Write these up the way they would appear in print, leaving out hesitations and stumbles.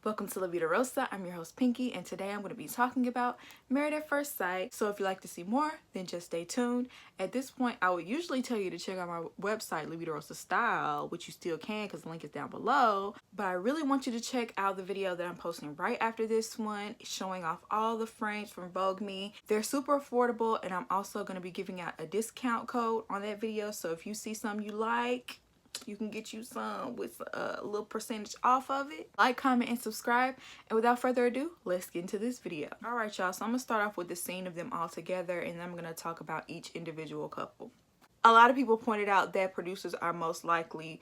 Welcome to La Vida Rosa. I'm your host Pinky, and today I'm going to be talking about Married at First Sight. So if you'd like to see more, then just stay tuned. At this point, I would usually tell you to check out my website, La Vida Rosa Style, which you still can because the link is down below. But I really want you to check out the video that I'm posting right after this one, showing off all the frames from Vogue Me. They're super affordable, and I'm also going to be giving out a discount code on that video. So if you see something you like, you can get you some with a little percentage off of it. Like, comment, and subscribe. And without further ado, let's get into this video. All right, y'all. So I'm gonna start off with the scene of them all together, and then I'm gonna talk about each individual couple. A lot of people pointed out that producers are most likely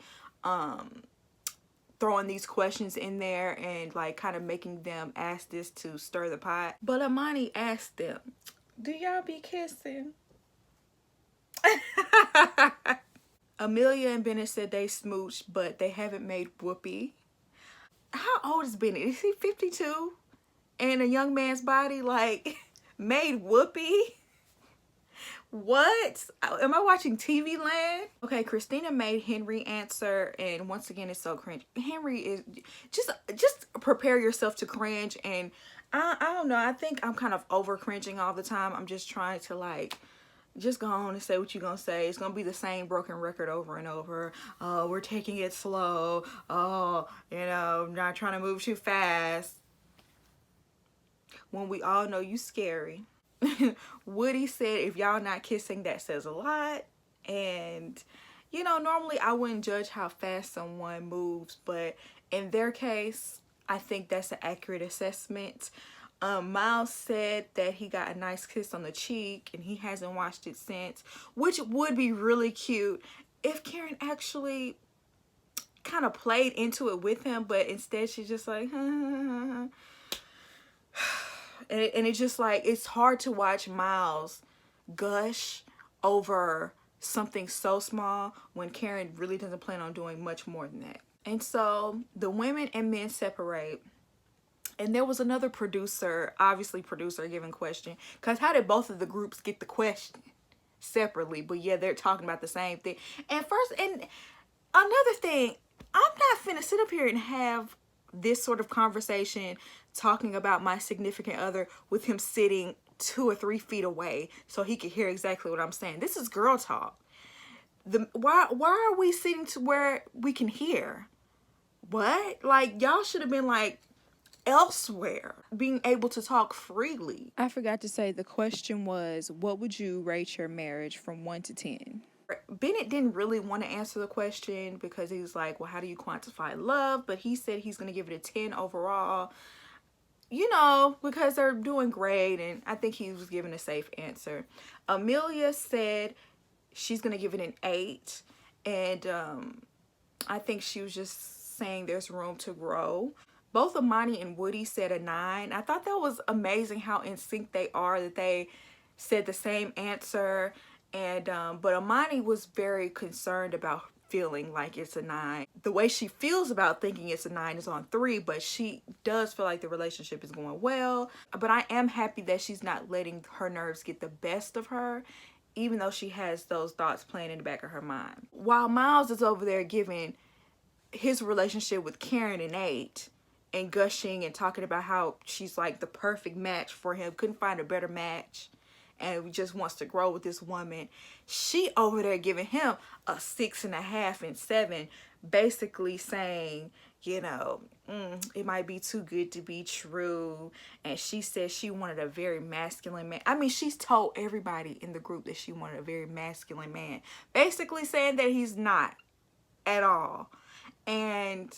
throwing these questions in there and like kind of making them ask this to stir the pot. But Amani asked them, "Do y'all be kissing?" Amelia and Bennett said they smooched, but they haven't made whoopee. How old is Bennett? Is he 52? And a young man's body, like, made whoopee? What? Am I watching TV Land? Okay, Christina made Henry answer, and once again, it's so cringe. Henry is just prepare yourself to cringe, and I don't know. I think I'm kind of over cringing all the time. I'm just trying to like. Just go on and say what you're gonna say. It's gonna be the same broken record over and over. Oh, we're taking it slow. Oh, you know, not trying to move too fast. When we all know you scary. Woody said, if y'all not kissing, that says a lot. And, you know, normally I wouldn't judge how fast someone moves, but in their case, I think that's an accurate assessment. Miles said that he got a nice kiss on the cheek and he hasn't watched it since, which would be really cute if Karen actually kind of played into it with him, but instead she's just like, and it's just like, it's hard to watch Miles gush over something so small when Karen really doesn't plan on doing much more than that. And so the women and men separate. And there was another producer, obviously producer, giving question. Because how did both of the groups get the question separately? But yeah, they're talking about the same thing. And another thing, I'm not finna sit up here and have this sort of conversation talking about my significant other with him sitting 2 or 3 feet away so he could hear exactly what I'm saying. This is girl talk. Why are we sitting to where we can hear? What? Like, y'all should have been like elsewhere, being able to talk freely. I forgot to say the question was, what would you rate your marriage from 1 to 10? Bennett didn't really want to answer the question because he was like, well, how do you quantify love? But he said he's going to give it a 10 overall, you know, because they're doing great, and I think he was giving a safe answer. Amelia said she's going to give it an 8, and I think she was just saying there's room to grow. Both Amani and Woody said a 9. I thought that was amazing how in sync they are, that they said the same answer. And but Amani was very concerned about feeling like it's a 9. The way she feels about thinking it's a 9 is on 3, but she does feel like the relationship is going well. But I am happy that she's not letting her nerves get the best of her, even though she has those thoughts playing in the back of her mind. While Miles is over there giving his relationship with Karen an 8, and gushing and talking about how she's like the perfect match for him, couldn't find a better match, and just wants to grow with this woman. She over there giving him a 6.5 and 7, basically saying, you know, it might be too good to be true. And she said she wanted a very masculine man. I mean, she's told everybody in the group that she wanted a very masculine man, basically saying that he's not at all. And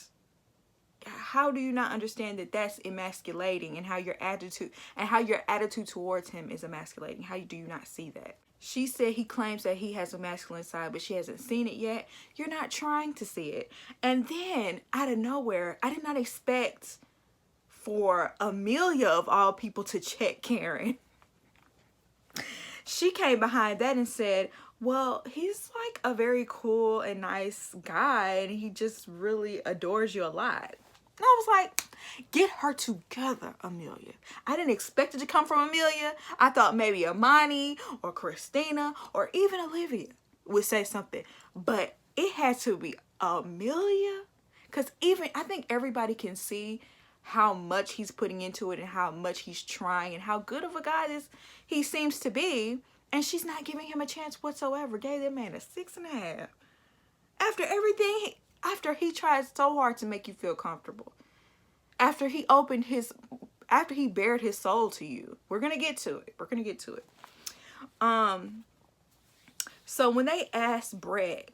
how do you not understand that that's emasculating, and how your attitude towards him is emasculating? How do you not see that? She said he claims that he has a masculine side, but she hasn't seen it yet. You're not trying to see it. And then out of nowhere, I did not expect for Amelia of all people to check Karen. She came behind that and said, well, he's like a very cool and nice guy, and he just really adores you a lot. And I was like, get her together, Amelia. I didn't expect it to come from Amelia. I thought maybe Amani or Christina or even Olivia would say something. But it had to be Amelia. Because even, I think everybody can see how much he's putting into it and how much he's trying and how good of a guy he seems to be. And she's not giving him a chance whatsoever. Gave that man a 6.5. After everything, after he tried so hard to make you feel comfortable. After he bared his soul to you. We're going to get to it. We're going to get to it. So when they asked Brett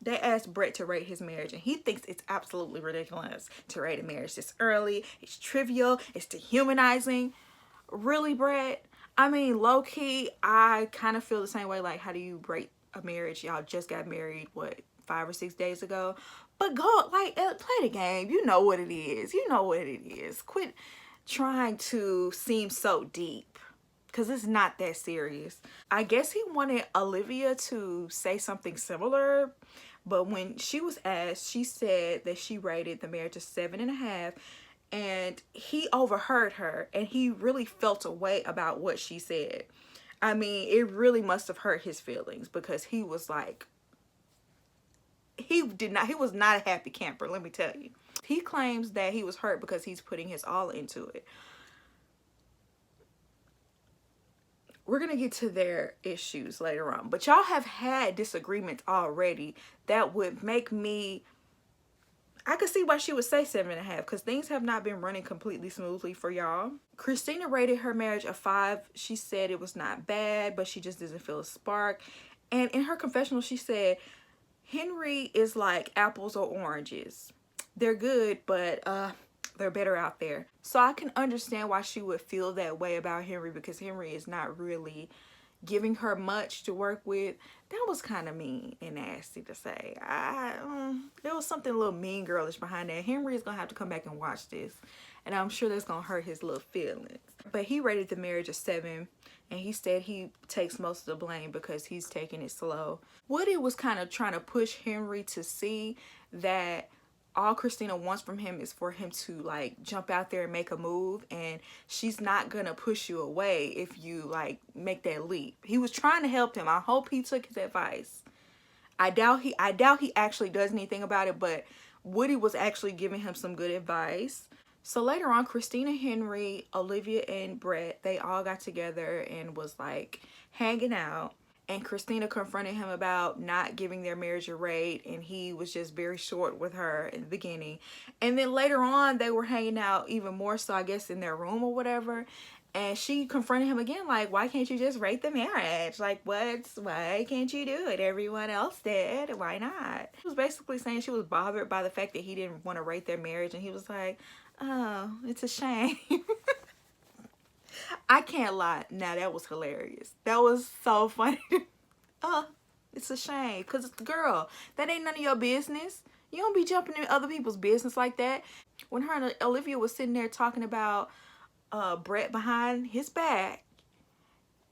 to rate his marriage, and he thinks it's absolutely ridiculous to rate a marriage this early. It's trivial. It's dehumanizing. Really, Brett? I mean, low-key, I kind of feel the same way. Like, how do you rate a marriage? Y'all just got married, what, 5 or 6 days ago? But go, like, play the game. You know what it is. You know what it is. Quit trying to seem so deep, because it's not that serious. I guess he wanted Olivia to say something similar, but when she was asked, she said that she rated the marriage a 7.5, and he overheard her, and he really felt a way about what she said. I mean, it really must have hurt his feelings, because he was like, he was not a happy camper, let me tell you. He claims that he was hurt because he's putting his all into it. We're going to get to their issues later on. But y'all have had disagreements already that would make me... I could see why she would say 7.5, because things have not been running completely smoothly for y'all. Christina rated her marriage a 5. She said it was not bad, but she just doesn't feel a spark. And in her confessional, she said, Henry is like apples or oranges. They're good, but they're better out there. So I can understand why she would feel that way about Henry, because Henry is not really giving her much to work with. That was kind of mean and nasty to say. There was something a little mean girlish behind that. Henry is gonna have to come back and watch this, and I'm sure that's gonna hurt his little feelings. But he rated the marriage a 7, and he said he takes most of the blame because he's taking it slow. Woody was kind of trying to push Henry to see that all Christina wants from him is for him to like jump out there and make a move, and she's not gonna push you away if you like make that leap. He was trying to help him. I hope he took his advice. I doubt he actually does anything about it, but Woody was actually giving him some good advice. So later on, Christina, Henry, Olivia, and Brett, they all got together and was like hanging out. And Christina confronted him about not giving their marriage a rate, and he was just very short with her in the beginning. And then later on, they were hanging out even more so, I guess, in their room or whatever. And she confronted him again, like, why can't you just rate the marriage? Like, why can't you do it? Everyone else did. Why not? She was basically saying she was bothered by the fact that he didn't want to rate their marriage. And he was like, oh, it's a shame. I can't lie. Now, that was hilarious. That was so funny. It's a shame. Because, girl, that ain't none of your business. You don't be jumping in other people's business like that. When her and Olivia was sitting there talking about Brett behind his back,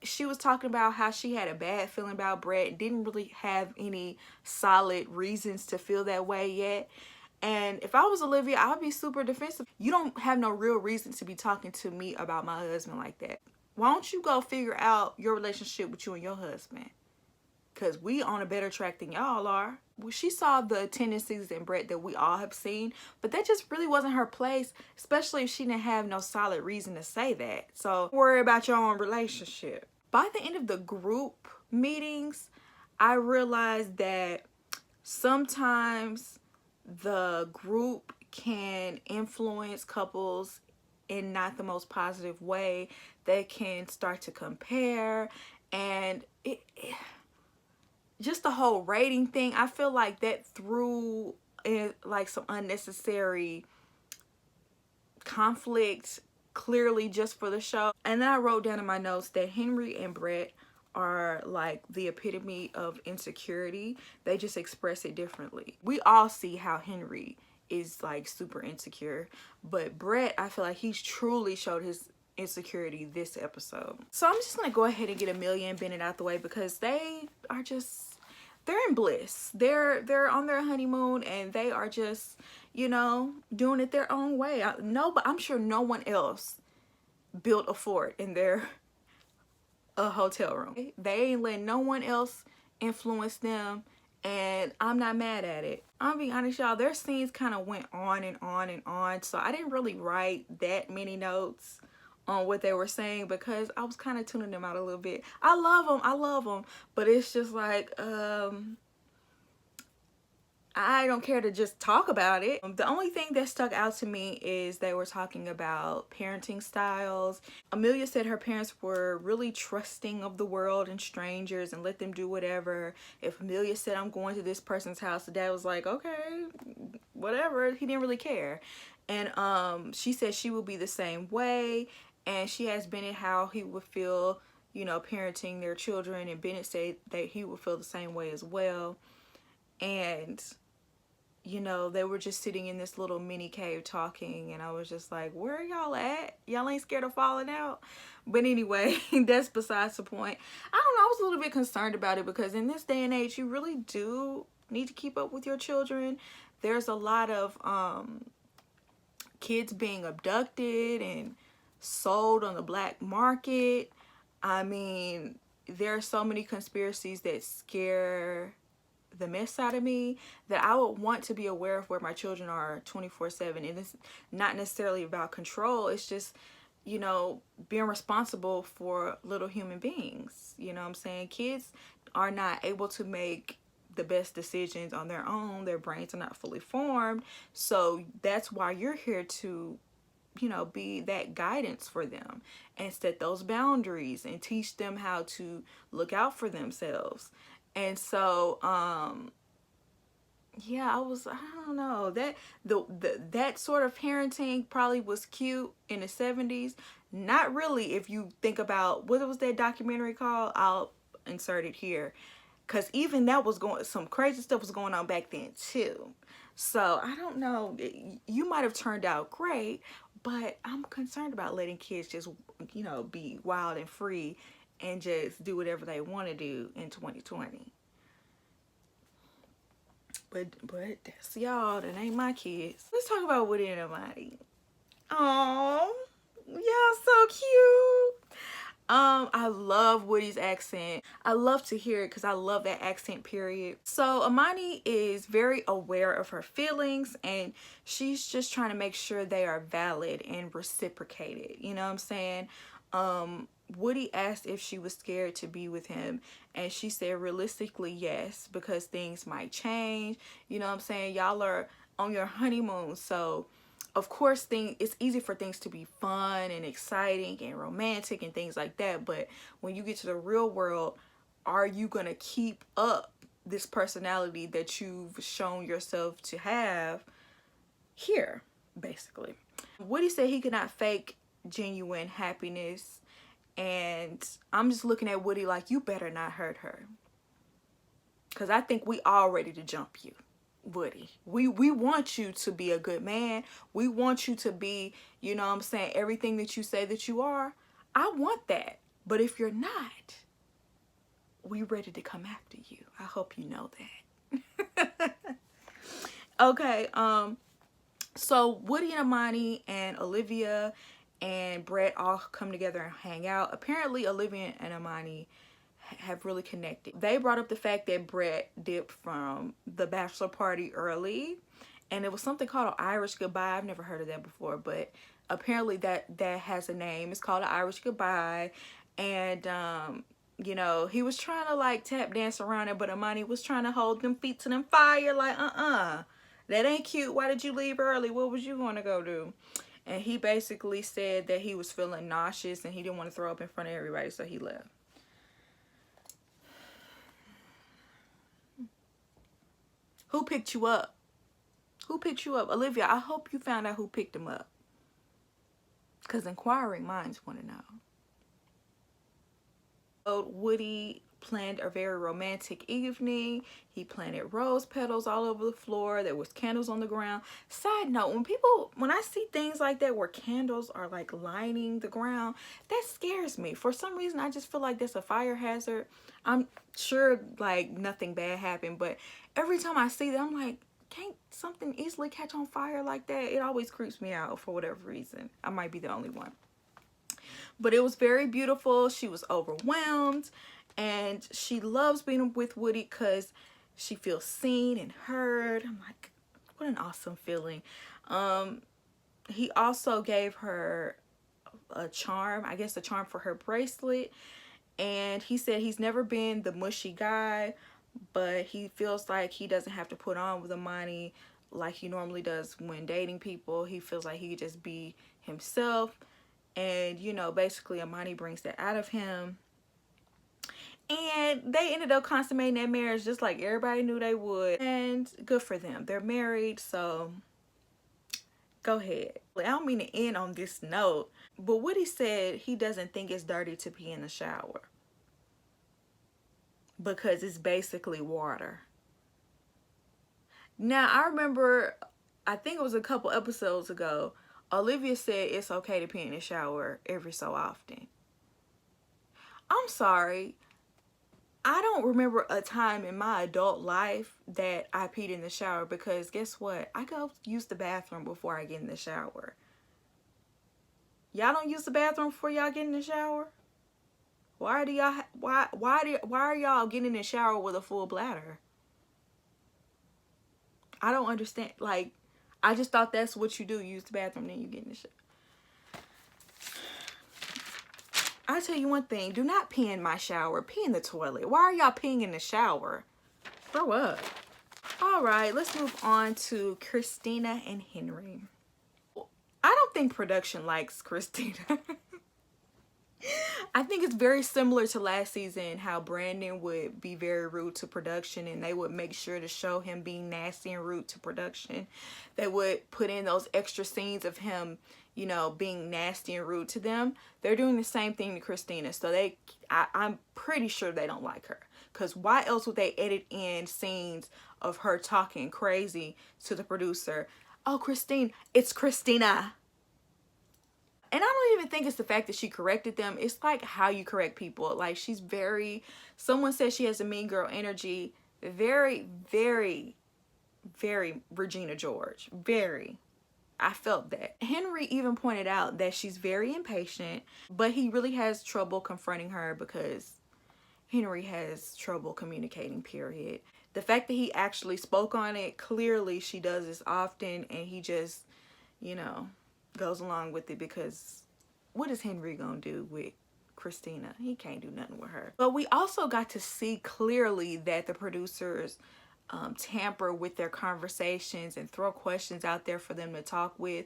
she was talking about how she had a bad feeling about Brett and didn't really have any solid reasons to feel that way yet. And if I was Olivia, I would be super defensive. You don't have no real reason to be talking to me about my husband like that. Why don't you go figure out your relationship with you and your husband? Because we on a better track than y'all are. Well, she saw the tendencies in Brett that we all have seen, but that just really wasn't her place, especially if she didn't have no solid reason to say that. So worry about your own relationship. By the end of the group meetings, I realized that sometimes the group can influence couples in not the most positive way. They can start to compare, and just the whole rating thing, I feel like that threw in like some unnecessary conflict, clearly just for the show. And then I wrote down in my notes that Henry and Brett are like the epitome of insecurity. They just express it differently. We all see how Henry is like super insecure, but Brett, I feel like he's truly showed his insecurity this episode. So I'm just gonna go ahead and get Amelia and Bennett out the way, because they are just, they're in bliss. They're on their honeymoon, and they are just, you know, doing it their own way. But I'm sure no one else built a fort in their hotel room. They ain't letting no one else influence them, and I'm not mad at it. I'll be honest, y'all, their scenes kind of went on and on and on, so I didn't really write that many notes on what they were saying because I was kind of tuning them out a little bit. I love them, but it's just like, I don't care to just talk about it. The only thing that stuck out to me is they were talking about parenting styles. Amelia said her parents were really trusting of the world and strangers and let them do whatever. If Amelia said, I'm going to this person's house, the dad was like, okay, whatever. He didn't really care. And she said she would be the same way. And she asked Bennett how he would feel, you know, parenting their children. And Bennett said that he would feel the same way as well. And you know, they were just sitting in this little mini cave talking, and I was just like, where are y'all at? Y'all ain't scared of falling out? But anyway, that's besides the point. I don't know, I was a little bit concerned about it because in this day and age, you really do need to keep up with your children. There's a lot of kids being abducted and sold on the black market. I mean, there are so many conspiracies that scare the mess out of me that I would want to be aware of where my children are 24/7. And it's not necessarily about control. It's just, you know, being responsible for little human beings. You know what I'm saying? Kids are not able to make the best decisions on their own. Their brains are not fully formed. So that's why you're here to, you know, be that guidance for them and set those boundaries and teach them how to look out for themselves. And so, yeah, I don't know, that that sort of parenting probably was cute in the 70s. Not really if you think about, what was that documentary called? I'll insert it here. Because even that was some crazy stuff was going on back then too. So, I don't know, you might have turned out great, but I'm concerned about letting kids just, you know, be wild and free and just do whatever they want to do in 2020. But that's y'all, that ain't my kids. Let's talk about Woody and Amani. Oh, y'all so cute. I love Woody's accent. I love to hear it because I love that accent, period. So Amani is very aware of her feelings and she's just trying to make sure they are valid and reciprocated. You know what I'm saying? Woody asked if she was scared to be with him, and she said realistically yes, because things might change. You know what I'm saying? Y'all are on your honeymoon, so of course it's easy for things to be fun and exciting and romantic and things like that, but when you get to the real world, are you gonna keep up this personality that you've shown yourself to have here, basically? Woody said he could not fake genuine happiness, and I'm just looking at Woody like, you better not hurt her, because I think we all ready to jump you, Woody. We want you to be a good man. We want you to be, you know what I'm saying, everything that you say that you are. I want that. But if you're not, we ready to come after you. I hope you know that. Okay, so Woody and Amani and Olivia and Brett all come together and hang out. Apparently Olivia and Amani have really connected. They brought up the fact that Brett dipped from the bachelor party early, and it was something called an Irish goodbye. I've never heard of that before, but apparently that has a name. It's called an Irish goodbye. And you know, he was trying to like tap dance around it, but Amani was trying to hold them feet to them fire, like that ain't cute. Why did you leave early? What was you gonna go do? And he basically said that he was feeling nauseous and he didn't want to throw up in front of everybody, so he left. Who picked you up? Who picked you up? Olivia, I hope you found out who picked him up, because inquiring minds want to know. Woody planned a very romantic evening. He planted rose petals all over the floor. There was candles on the ground. Side note, when I see things like that where candles are like lining the ground, that scares me. For some reason, I just feel like that's a fire hazard. I'm sure like nothing bad happened, but every time I see that, I'm like, can't something easily catch on fire like that? It always creeps me out for whatever reason. I might be the only one. But it was very beautiful. She was overwhelmed. And she loves being with Woody because She feels seen and heard. I'm like, what an awesome feeling. He also gave her a charm, I guess a charm for her bracelet. And he said he's never been the mushy guy, but he feels like he doesn't have to put on with Amani like he normally does when dating people. He feels like he could just be himself. And, you know, basically Amani brings that out of him. And they ended up consummating that marriage just like everybody knew they would. And good for them. They're married, so go ahead. I don't mean to end on this note, but Woody said he doesn't think it's dirty to pee in the shower because it's basically water. Now, I remember, I think it was a couple episodes ago, Olivia said it's okay to pee in the shower every so often. I'm sorry. I don't remember a time in my adult life that I peed in the shower because guess what? I go use the bathroom before I get in the shower. Y'all don't use the bathroom before y'all get in the shower? Why are y'all getting in the shower with a full bladder? I don't understand. Like, I just thought that's what you do. You use the bathroom, then you get in the shower. I'll tell you one thing. Do not pee in my shower. Pee in the toilet. Why are y'all peeing in the shower? Grow up. All right, let's move on to Christina and Henry. I don't think production likes Christina. I think it's very similar to last season, how Brandon would be very rude to production and they would make sure to show him being nasty and rude to production. They would put in those extra scenes of him, you know, being nasty and rude to them. They're doing the same thing to Christina. So I'm pretty sure they don't like her. Because why else would they edit in scenes of her talking crazy to the producer? Oh, Christine, it's Christina. And I don't even think it's the fact that she corrected them. It's like how you correct people. Like, she's very, someone said she has a mean girl energy. Very, very, very Regina George. Very. I felt that. Henry even pointed out that she's very impatient, but he really has trouble confronting her because Henry has trouble communicating, period. The fact that he actually spoke on it, clearly she does this often, and he just, you know, goes along with it because what is Henry gonna do with Christina? He can't do nothing with her. But we also got to see clearly that the producers tamper with their conversations and throw questions out there for them to talk with.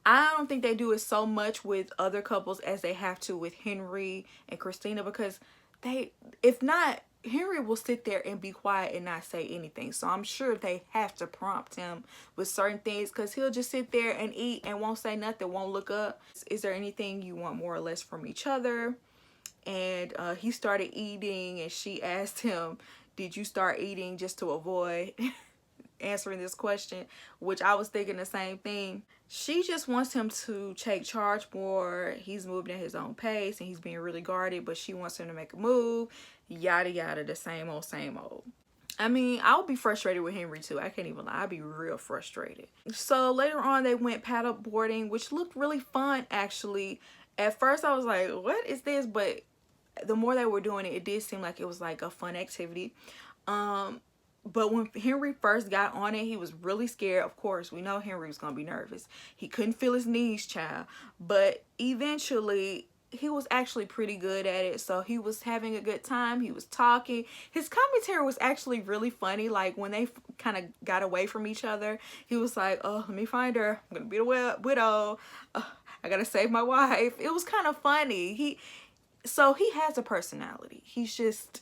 I don't think they do it so much with other couples as they have to with Henry and Christina, because if not, Henry will sit there and be quiet and not say anything. So I'm sure they have to prompt him with certain things, because he'll just sit there and eat and won't say nothing, won't look up. Is there anything you want more or less from each other? And he started eating and she asked him, did you start eating just to avoid answering this question? Which I was thinking the same thing. She just wants him to take charge more. He's moving at his own pace and he's being really guarded, but she wants him to make a move. Yada yada, the same old, same old. I mean, I'll be frustrated with Henry too. I can't even lie. I'll be real frustrated. So later on, they went paddle boarding, which looked really fun actually. At first, I was like, what is this? But the more they were doing it, it did seem like it was like a fun activity. But when Henry first got on it, he was really scared. Of course, we know Henry was going to be nervous. He couldn't feel his knees, child. But eventually, he was actually pretty good at it. So he was having a good time. He was talking. His commentary was actually really funny. Like, when they kind of got away from each other, he was like, oh, let me find her. I'm going to be the widow. I got to save my wife. It was kind of funny. So he has a personality. He's just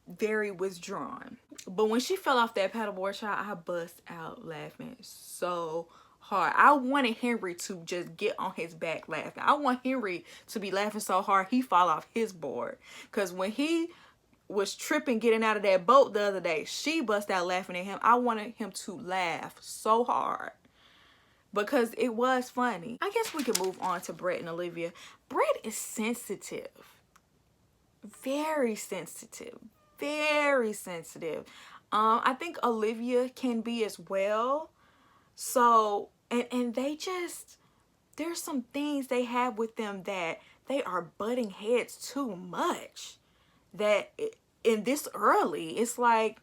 very withdrawn. But when she fell off that paddleboard, child, I bust out laughing so hard. I wanted Henry to just get on his back laughing. I want Henry to be laughing so hard he fall off his board. Because when he was tripping getting out of that boat the other day, she bust out laughing at him. I wanted him to laugh so hard because it was funny. I guess we could move on to Brett and Olivia. Brett is sensitive. Very sensitive. Very sensitive. I think Olivia can be as well. So, and they just, there's some things they have with them that they are butting heads too much. That in this early, it's like,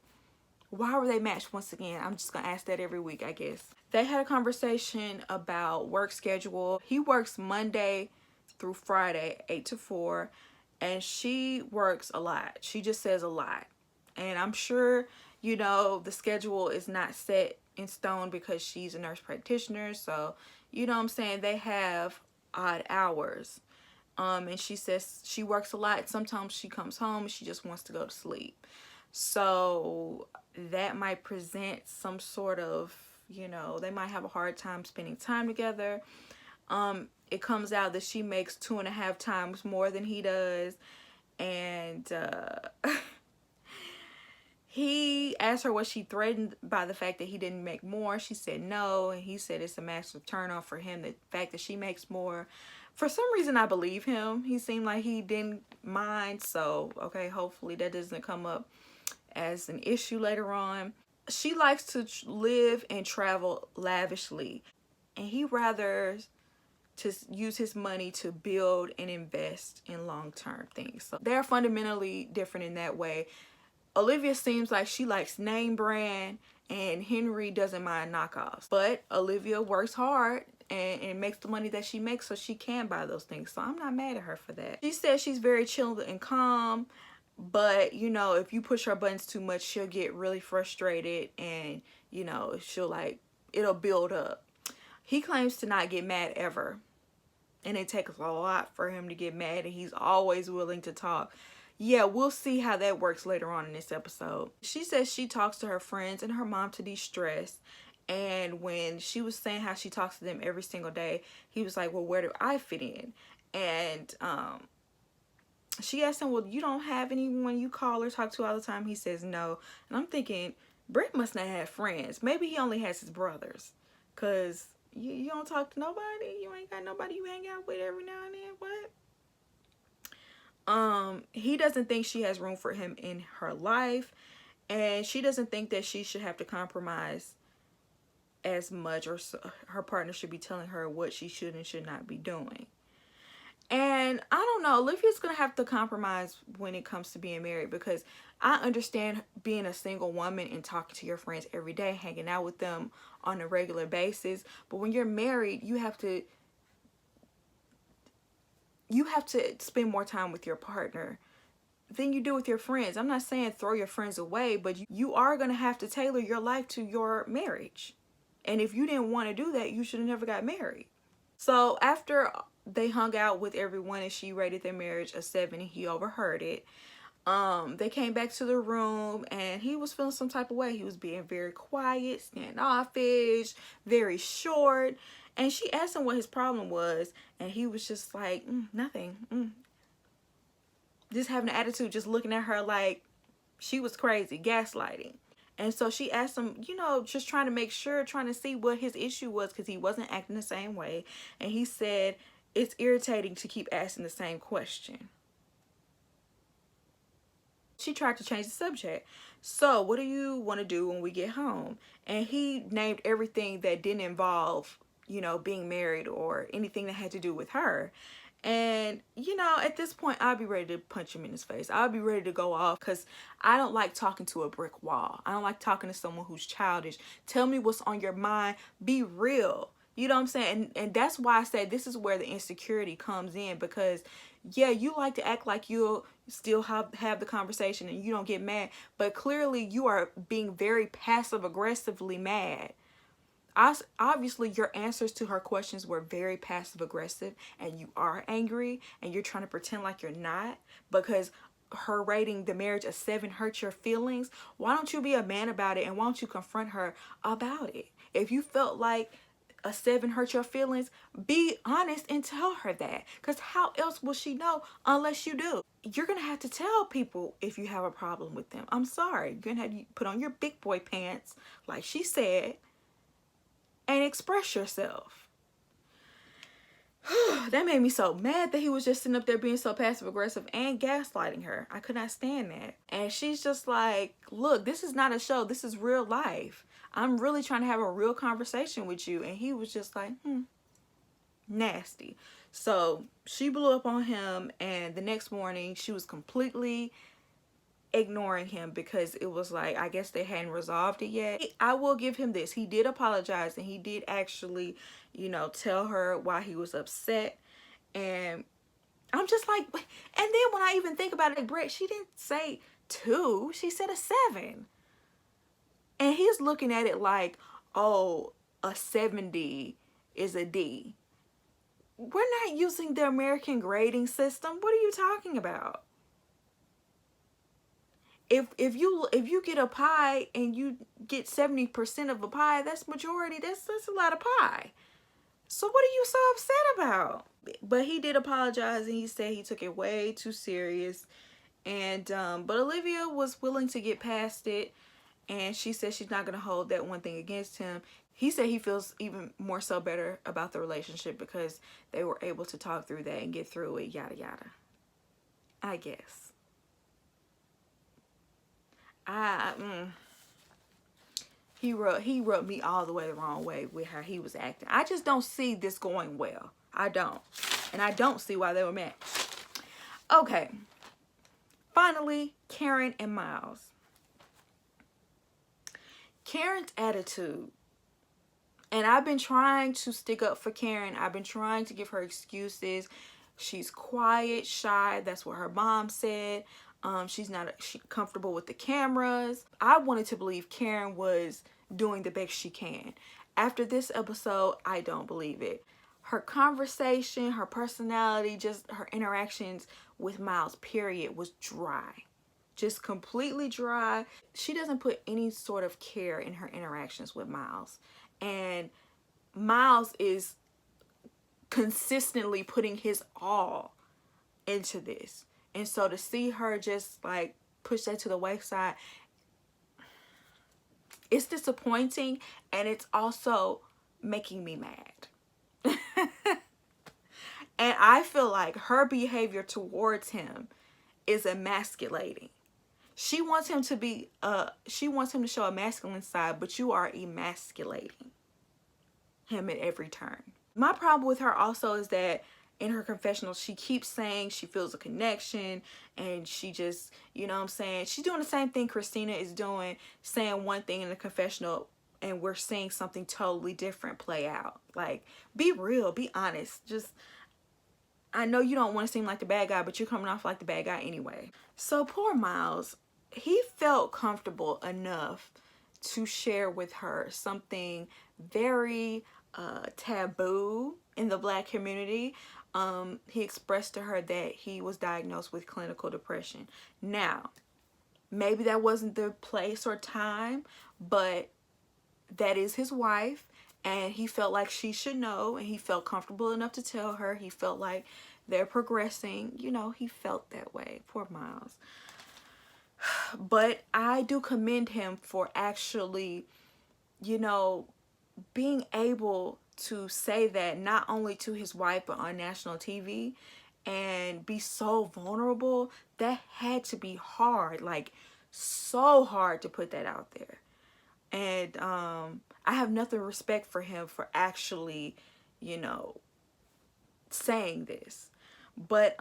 Why were they matched once again? I'm just gonna ask that every week, I guess. They had a conversation about work schedule. He works Monday through Friday, 8 to 4, and she works a lot. She just says a lot. And I'm sure, you know, the schedule is not set in stone because she's a nurse practitioner. So, you know what I'm saying? They have odd hours. And she says she works a lot. Sometimes she comes home and she just wants to go to sleep. So that might present some sort of, you know, they might have a hard time spending time together. It comes out that she makes 2.5 times more than he does. And he asked her, was she threatened by the fact that he didn't make more? She said no, and he said it's a massive turnoff for him, the fact that she makes more. For some reason, I believe him. He seemed like he didn't mind, so okay, hopefully that doesn't come up as an issue later on. She likes to live and travel lavishly, and he rather to use his money to build and invest in long-term things. So they're fundamentally different in that way. Olivia seems like she likes name brand, and Henry doesn't mind knockoffs. But Olivia works hard and makes the money that she makes so she can buy those things. So I'm not mad at her for that. She says she's very chill and calm, but you know, if you push her buttons too much, she'll get really frustrated, and you know, she'll like, it'll build up. He claims to not get mad ever, and it takes a lot for him to get mad, and he's always willing to talk. Yeah, we'll see how that works later on in this episode. She says she talks to her friends and her mom to de-stress. And when she was saying how she talks to them every single day, he was like, well, where do I fit in? And she asked him, well, you don't have anyone you call or talk to all the time? He says no. And I'm thinking, Brett must not have friends. Maybe he only has his brothers. Because you don't talk to nobody? You ain't got nobody you hang out with every now and then? What? He doesn't think she has room for him in her life, and she doesn't think that she should have to compromise as much, or her partner should be telling her what she should and should not be doing. And I don't know, Olivia's gonna have to compromise when it comes to being married, because I understand being a single woman and talking to your friends every day, hanging out with them on a regular basis, but when you're married, you have to spend more time with your partner than you do with your friends. I'm not saying throw your friends away, but you are going to have to tailor your life to your marriage. And if you didn't want to do that, you should have never got married. So after they hung out with everyone and she rated their marriage a 7 and he overheard it, they came back to the room and he was feeling some type of way. He was being very quiet, standoffish, very short. And she asked him what his problem was, and he was just like, nothing. Just having an attitude, just looking at her like she was crazy, gaslighting. And so she asked him, you know, just trying to make sure, trying to see what his issue was, because he wasn't acting the same way. And he said, it's irritating to keep asking the same question. She tried to change the subject. So what do you want to do when we get home? And he named everything that didn't involve, you know, being married or anything that had to do with her. And, you know, at this point, I'll be ready to punch him in his face. I'll be ready to go off, because I don't like talking to a brick wall. I don't like talking to someone who's childish. Tell me what's on your mind. Be real. You know what I'm saying? And that's why I say this is where the insecurity comes in, because, yeah, you like to act like you'll still have the conversation and you don't get mad. But clearly you are being very passive-aggressively mad. Obviously your answers to her questions were very passive aggressive, and you are angry and you're trying to pretend like you're not, because her rating the marriage a 7 hurt your feelings. Why don't you be a man about it, and why don't you confront her about it? If you felt like a 7 hurt your feelings, be honest and tell her that, because how else will she know unless you do? You're gonna have to tell people if you have a problem with them. I'm sorry, you're gonna have to put on your big boy pants like she said and express yourself. That made me so mad that he was just sitting up there being so passive aggressive and gaslighting her. I could not stand that. And she's just like, look, this is not a show, this is real life. I'm really trying to have a real conversation with you. And he was just like, nasty. So she blew up on him, and the next morning she was completely ignoring him because it was like, I guess they hadn't resolved it yet. I will give him this. He did apologize, and he did actually, you know, tell her why he was upset. And I'm just like, and then when I even think about it, like, Brett, she didn't say 2, she said a 7. And he's looking at it like, oh, a 70 is a D. We're not using the American grading system. What are you talking about? If you get a pie and you get 70% of a pie, that's majority. That's a lot of pie. So what are you so upset about? But he did apologize, and he said he took it way too serious. And but Olivia was willing to get past it, and she said she's not gonna hold that one thing against him. He said he feels even more so better about the relationship because they were able to talk through that and get through it, yada yada. I guess. He rubbed me all the way the wrong way with how he was acting. I just don't see this going well. I don't. And I don't see why they were matched. Okay. Finally, Karen and Miles. Karen's attitude. And I've been trying to stick up for Karen. I've been trying to give her excuses. She's quiet, shy. That's what her mom said. She's not comfortable with the cameras. I wanted to believe Karen was doing the best she can. After this episode, I don't believe it. Her conversation, her personality, just her interactions with Miles, period, was dry. Just completely dry. She doesn't put any sort of care in her interactions with Miles. And Miles is consistently putting his all into this. And so to see her just like push that to the wayside, it's disappointing, and it's also making me mad. And I feel like her behavior towards him is emasculating. She wants him to be she wants him to show a masculine side, but you are emasculating him at every turn. My problem with her also is that in her confessional, she keeps saying she feels a connection, and she just, you know what I'm saying, she's doing the same thing Christina is doing, saying one thing in the confessional, and we're seeing something totally different play out. Like, be real, be honest. Just, I know you don't want to seem like the bad guy, but you're coming off like the bad guy anyway. So poor Miles, he felt comfortable enough to share with her something very taboo in the Black community. He expressed to her that he was diagnosed with clinical depression. Now, maybe that wasn't the place or time, but that is his wife, and he felt like she should know, and he felt comfortable enough to tell her. He felt like they're progressing. You know, he felt that way. Poor Miles. But I do commend him for actually, you know, being able to say that not only to his wife but on national TV, and be so vulnerable. That had to be hard, like so hard to put that out there. And I have nothing respect for him for actually, you know, saying this. But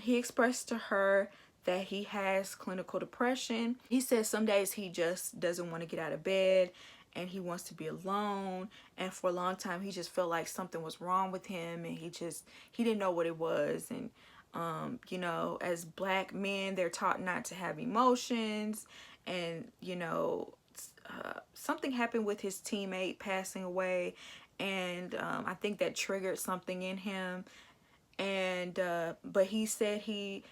he expressed to her that he has clinical depression. He says some days he just doesn't want to get out of bed, and he wants to be alone. And for a long time, he just felt like something was wrong with him, and he didn't know what it was. And, you know, as Black men, they're taught not to have emotions. And, you know, something happened with his teammate passing away. And I think that triggered something in him. And, but he said he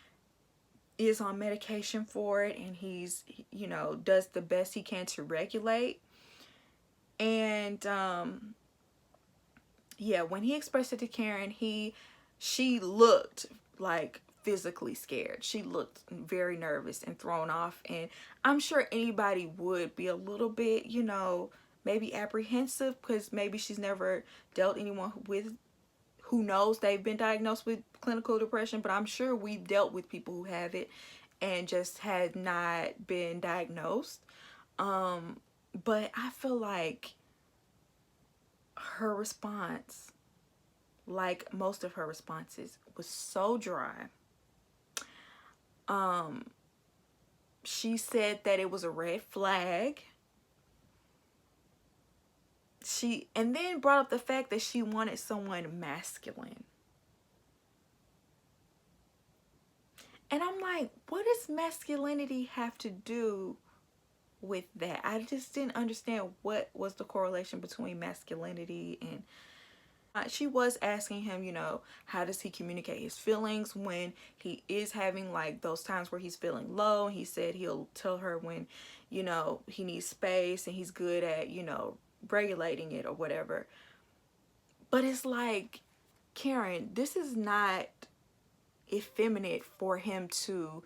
is on medication for it, and he's, you know, does the best he can to regulate. And yeah, when he expressed it to Karen, she looked like physically scared. She looked very nervous and thrown off, and I'm sure anybody would be a little bit, you know, maybe apprehensive, because maybe she's never dealt anyone with who knows they've been diagnosed with clinical depression. But I'm sure we've dealt with people who have it and just had not been diagnosed. But I feel like her response, like most of her responses, was so dry. She said that it was a red flag. And then brought up the fact that she wanted someone masculine. And I'm like, what does masculinity have to do with that? I just didn't understand what was the correlation between masculinity and she was asking him, you know, how does he communicate his feelings when he is having like those times where he's feeling low. He said he'll tell her when, you know, he needs space and he's good at, you know, regulating it or whatever. But it's like, Karen, this is not effeminate for him to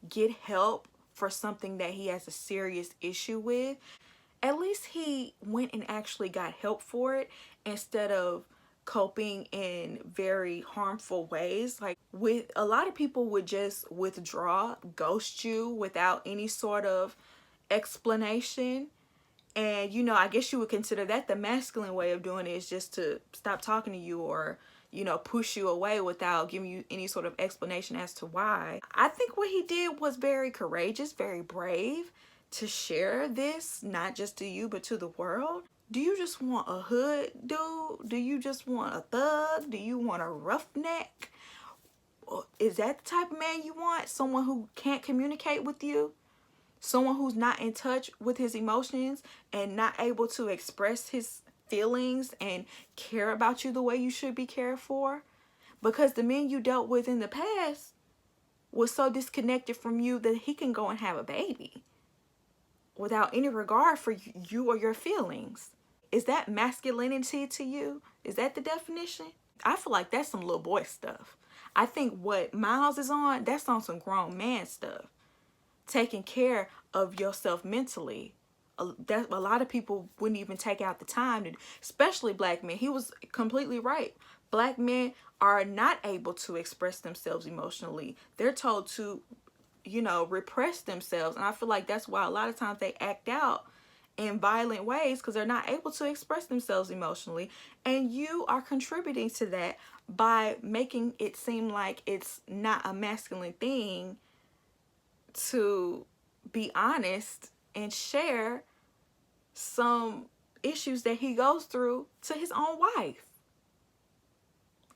get help for something that he has a serious issue with. At least he went and actually got help for it instead of coping in very harmful ways. Like, with a lot of people would just withdraw, ghost you without any sort of explanation. And, you know, I guess you would consider that the masculine way of doing it, is just to stop talking to you or, you know, push you away without giving you any sort of explanation as to why. I think what he did was very courageous, very brave to share this, not just to you, but to the world. Do you just want a hood dude? Do you just want a thug? Do you want a roughneck? Is that the type of man you want? Someone who can't communicate with you? Someone who's not in touch with his emotions and not able to express his feelings and care about you the way you should be cared for? Because the men you dealt with in the past was so disconnected from you that he can go and have a baby without any regard for you or your feelings. Is that masculinity to you? Is that the definition? I feel like that's some little boy stuff. I think what Miles is on, that's on some grown man stuff. Taking care of yourself mentally. A lot of people wouldn't even take out the time to, especially black men. He was completely right. Black men are not able to express themselves emotionally. They're told to, you know, repress themselves. And I feel like that's why a lot of times they act out in violent ways, because they're not able to express themselves emotionally. And you are contributing to that by making it seem like it's not a masculine thing to be honest and share some issues that he goes through to his own wife.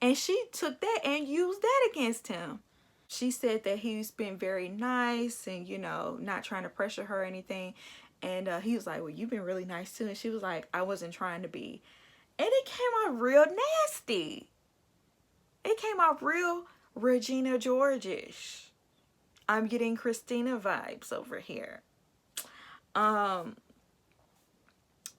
And she took that and used that against him. She said that he's been very nice and, you know, not trying to pressure her or anything. And he was like, well, you've been really nice too. And she was like, I wasn't trying to be. And it came out real nasty. It came out real Regina George-ish. I'm getting Christina vibes over here.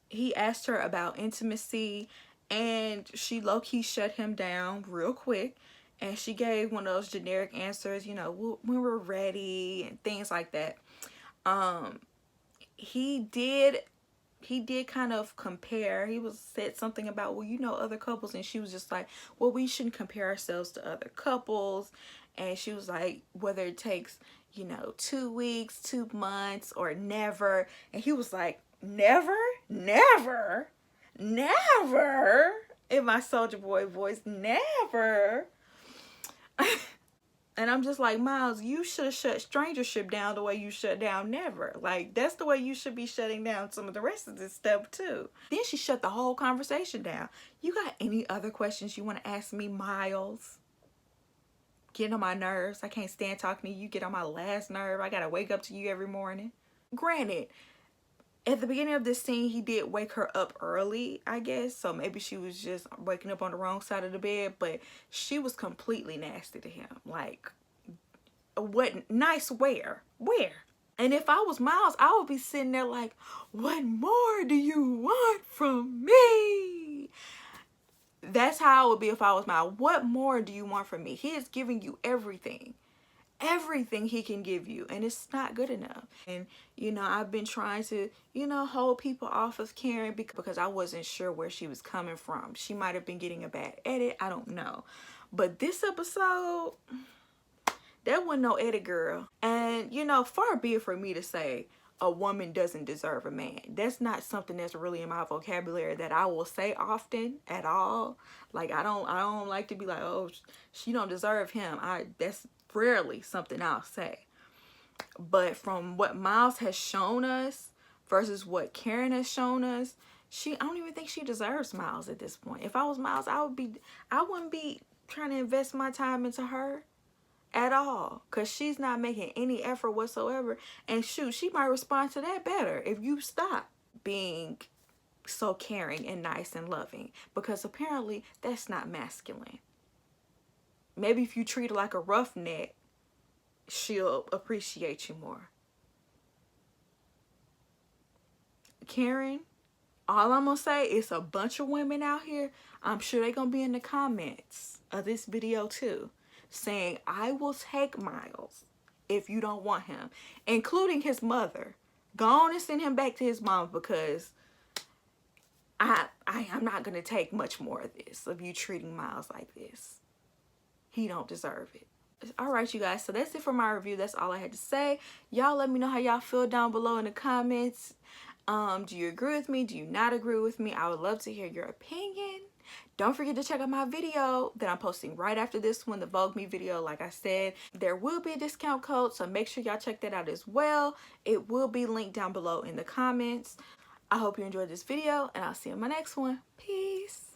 He asked her about intimacy, and she low-key shut him down real quick. And she gave one of those generic answers, you know, when we're ready and things like that. He did kind of compare. He said something about, well, you know, other couples, and she was just like, well, we shouldn't compare ourselves to other couples. And she was like, whether it takes, you know, 2 weeks, 2 months, or never. And he was like, never, never, never, in my Soldier Boy voice, never. And I'm just like, Miles, you should have shut Strangership down the way you shut down Never. Like, that's the way you should be shutting down some of the rest of this stuff too. Then she shut the whole conversation down. You got any other questions you want to ask me, Miles? Getting on my nerves. I can't stand talking to you. You get on my last nerve. I gotta wake up to you every morning. Granted, at the beginning of this scene, he did wake her up early, I guess. So maybe she was just waking up on the wrong side of the bed. But she was completely nasty to him. Like, what nice where? Where? And if I was Miles, I would be sitting there like, what more do you want from me? That's how I would be if I was Miles. What more do you want from me? He is giving you everything. Everything he can give you, and it's not good enough. And, you know, I've been trying to, you know, hold people off of Karen because I wasn't sure where she was coming from. She might have been getting a bad edit. I don't know. But this episode, that wasn't no edit, girl. And, you know, far be it for me to say a woman doesn't deserve a man. That's not something that's really in my vocabulary that I will say often at all. Like, I don't like to be like, oh, she don't deserve him. That's rarely something I'll say. But from what Miles has shown us versus what Karen has shown us, I don't even think she deserves Miles at this point. If I was Miles, I wouldn't be trying to invest my time into her at all, because she's not making any effort whatsoever. And shoot, she might respond to that better if you stop being so caring and nice and loving, because apparently that's not masculine. Maybe if you treat her like a roughneck, she'll appreciate you more. Karen, all I'm gonna say is a bunch of women out here, I'm sure they're gonna be in the comments of this video too, saying, I will take Miles if you don't want him, including his mother. Go on and send him back to his mama, because I'm not gonna take much more of this, of you treating Miles like this. He don't deserve it. Alright, you guys, so that's it for my review. That's all I had to say. Y'all let me know how y'all feel down below in the comments. Do you agree with me? Do you not agree with me? I would love to hear your opinion. Don't forget to check out my video that I'm posting right after this one, the Vogue Me video. Like I said, there will be a discount code, so make sure y'all check that out as well. It will be linked down below in the comments. I hope you enjoyed this video, and I'll see you in my next one. Peace.